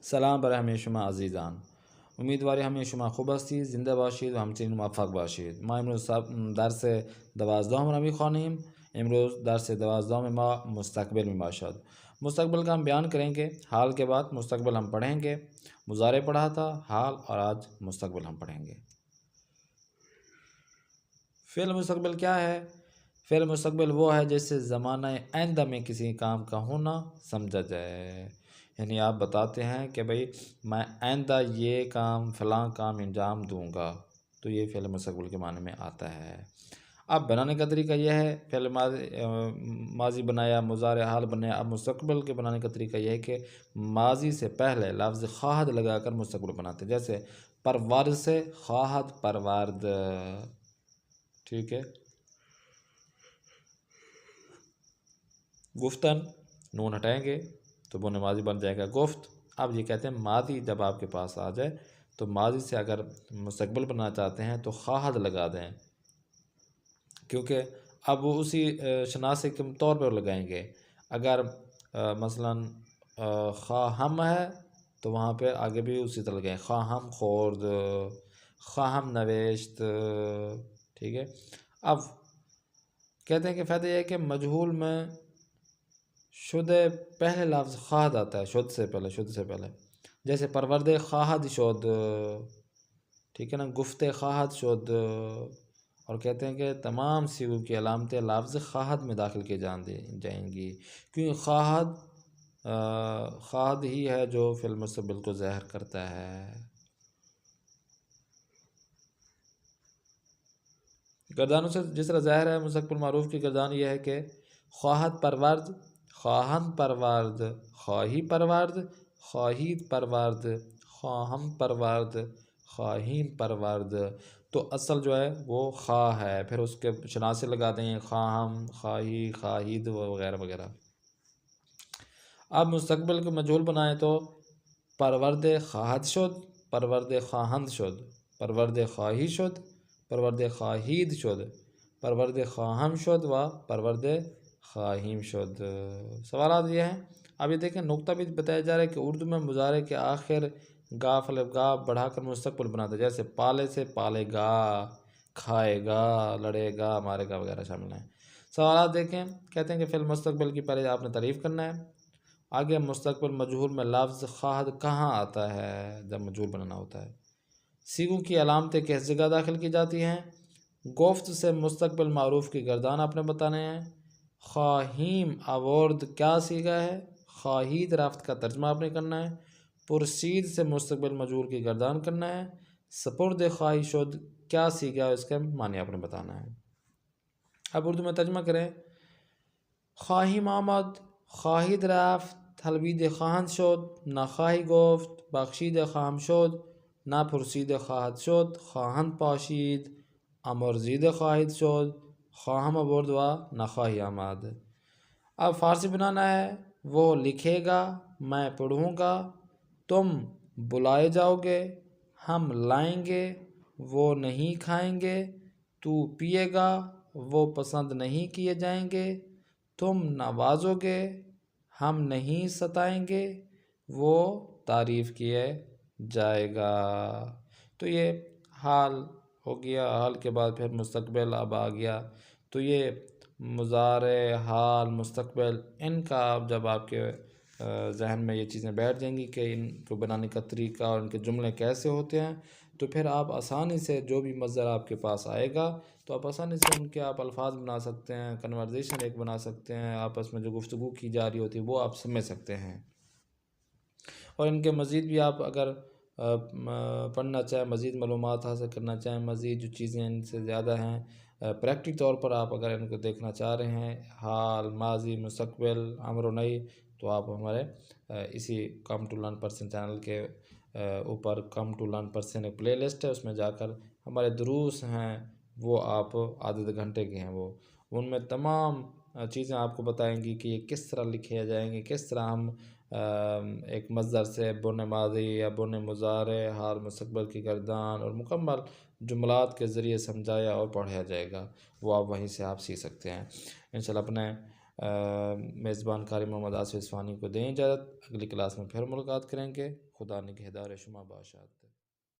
سلام برای همه شما عزیزان. امیدواری همه شما خوب هستید، زنده باشید و همچنین موفق باشید. ما امروز درس 12 را می‌خوانیم. امروز درس 12 ما مستقبل میں باشد. مستقبل کا ہم بیان کریں گے، حال کے بعد مستقبل ہم پڑھیں گے. مضارع پڑھا تھا، حال اور آج مستقبل ہم پڑھیں گے. فعل مستقبل کیا ہے؟ فعل مستقبل وہ ہے جس سے زمانہ آئندہ میں کسی کام کا ہونا سمجھا جائے. یعنی آپ بتاتے ہیں کہ بھئی میں آئندہ یہ کام فلاں کام انجام دوں گا، تو یہ فعل مستقبل کے معنی میں آتا ہے. اب بنانے کا طریقہ یہ ہے، فعل ماضی بنایا، مضارع حال بنایا. اب مستقبل کے بنانے کا طریقہ یہ ہے کہ ماضی سے پہلے لفظ خواہد لگا کر مستقبل بناتے ہیں. جیسے پروارد سے خواہد پروارد، ٹھیک ہے. گفتن نون ہٹائیں گے تو بن ماضی بن جائے گا گفت. اب یہ کہتے ہیں ماضی جب آپ کے پاس آ جائے تو ماضی سے اگر مستقبل بنانا چاہتے ہیں تو خواہد لگا دیں، کیونکہ اب وہ اسی شناسے کے طور پر لگائیں گے. اگر مثلا خواہم ہے تو وہاں پہ آگے بھی اسی طرح لگائیں، خواہم خورد، خواہم نویشت، ٹھیک ہے. اب کہتے ہیں کہ فائدہ یہ ہے کہ مجہول میں شد پہلے لفظ خواہد آتا ہے، شد سے پہلے. جیسے پرورد خواہد شد، ٹھیک ہے نا، گفت خواہد شد. اور کہتے ہیں کہ تمام صیغوں کی علامتیں لفظ خواہد میں داخل کی جائیں گی، کیونکہ خواہد ہی ہے جو فعل مستقبل کو ظاہر کرتا ہے. گردانوں سے جس طرح ظاہر ہے مستقبل معروف کی گردان یہ ہے کہ خواہد پرورد، خواہن پروارد، خواہی پروارد، خواہید پروارد، خواہم پروارد، خواہین پروارد. تو اصل جو ہے وہ خواہ ہے، پھر اس کے شناسے لگا دیں، خواہم، خواہی، خواہید وغیرہ وغیرہ. اب مستقبل کو مجہول بنائیں تو پرورد خواہد شد، پرورد خواہند شد، پرورد خواہی شد، پرورد خواہید شد، پرورد خواہم شد و پرورد خواہیم شد. سوالات یہ ہیں. اب یہ دیکھیں نقطہ بھی بتایا جا رہا ہے کہ اردو میں مضارع کے آخر گاف الف گا بڑھا کر مستقبل بناتا ہے. جیسے پالے سے پالے گا، کھائے گا، لڑے گا، مارے گا وغیرہ شامل ہیں. سوالات دیکھیں. کہتے ہیں کہ فعل مستقبل کی پہلے آپ نے تعریف کرنا ہے. آگے مستقبل مجہول میں لفظ خواہد کہاں آتا ہے جب مجہول بنانا ہوتا ہے؟ صیغوں کی علامتیں کس جگہ داخل کی جاتی ہیں؟ گفت سے مستقبل معروف کی گردان آپ نے بتانے ہیں. خواہیم آورد کیا صیغہ ہے؟ خواہید رفت کا ترجمہ آپ نے کرنا ہے. پرسید سے مستقبل مجہول کی گردان کرنا ہے. سپرد خواہی شد کیا صیغہ ہے، اس کا معنی آپ نے بتانا ہے. اب اردو میں ترجمہ کریں. خواہیم آمد، خواہید رفت، حلوید خواهند شد، نخواهی گفت، بخشید خواهم شد، نپرسید خواهد شد، خواهند پاشید، امرزید خواهید شد، خواهم آورد و نخواهی آمد. اب فارسی بنانا ہے. وہ لکھے گا، میں پڑھوں گا، تم بلائے جاؤ گے، ہم لائیں گے، وہ نہیں کھائیں گے، تو پیے گا، وہ پسند نہیں کیے جائیں گے، تم نوازو گے، ہم نہیں ستائیں گے، وہ تعریف کیے جائے گا. تو یہ حال ہو گیا. حال کے بعد پھر مستقبل اب آ گیا. تو یہ مضارع، حال، مستقبل، ان کا جب آپ کے ذہن میں یہ چیزیں بیٹھ جائیں گی کہ ان کو بنانے کا طریقہ اور ان کے جملے کیسے ہوتے ہیں، تو پھر آپ آسانی سے جو بھی مصدر آپ کے پاس آئے گا تو آپ آسانی سے ان کے آپ الفاظ بنا سکتے ہیں، کنورزیشن ایک بنا سکتے ہیں، آپس میں جو گفتگو کی جا رہی ہوتی ہے وہ آپ سمجھ سکتے ہیں. اور ان کے مزید بھی آپ اگر پڑھنا چاہیں، مزید معلومات حاصل کرنا چاہیں، مزید جو چیزیں ان سے زیادہ ہیں پریکٹک طور پر آپ اگر ان کو دیکھنا چاہ رہے ہیں، حال، ماضی، مستقبل، امر و نہی، تو آپ ہمارے اسی come to learn person channel کے اوپر کم ٹو لرن پرسن ایک پلے لسٹ ہے، اس میں جا کر ہمارے دروس ہیں وہ آپ آدھے گھنٹے کے ہیں، وہ ان میں تمام چیزیں آپ کو بتائیں گی کہ یہ کس طرح لکھے جائیں گے، کس طرح ہم ایک مصدر سے بن ماضی یا بن مضارع، حال، مستقبل کی گردان اور مکمل جملات کے ذریعے سمجھایا اور پڑھایا جائے گا، وہ آپ وہیں سے آپ سیکھ سکتے ہیں. انشاءاللہ اپنے میزبان قاری محمد آصف اصفہانی کو دیں اجازت، اگلی کلاس میں پھر ملاقات کریں گے۔ خدا نگہدار شما باشد۔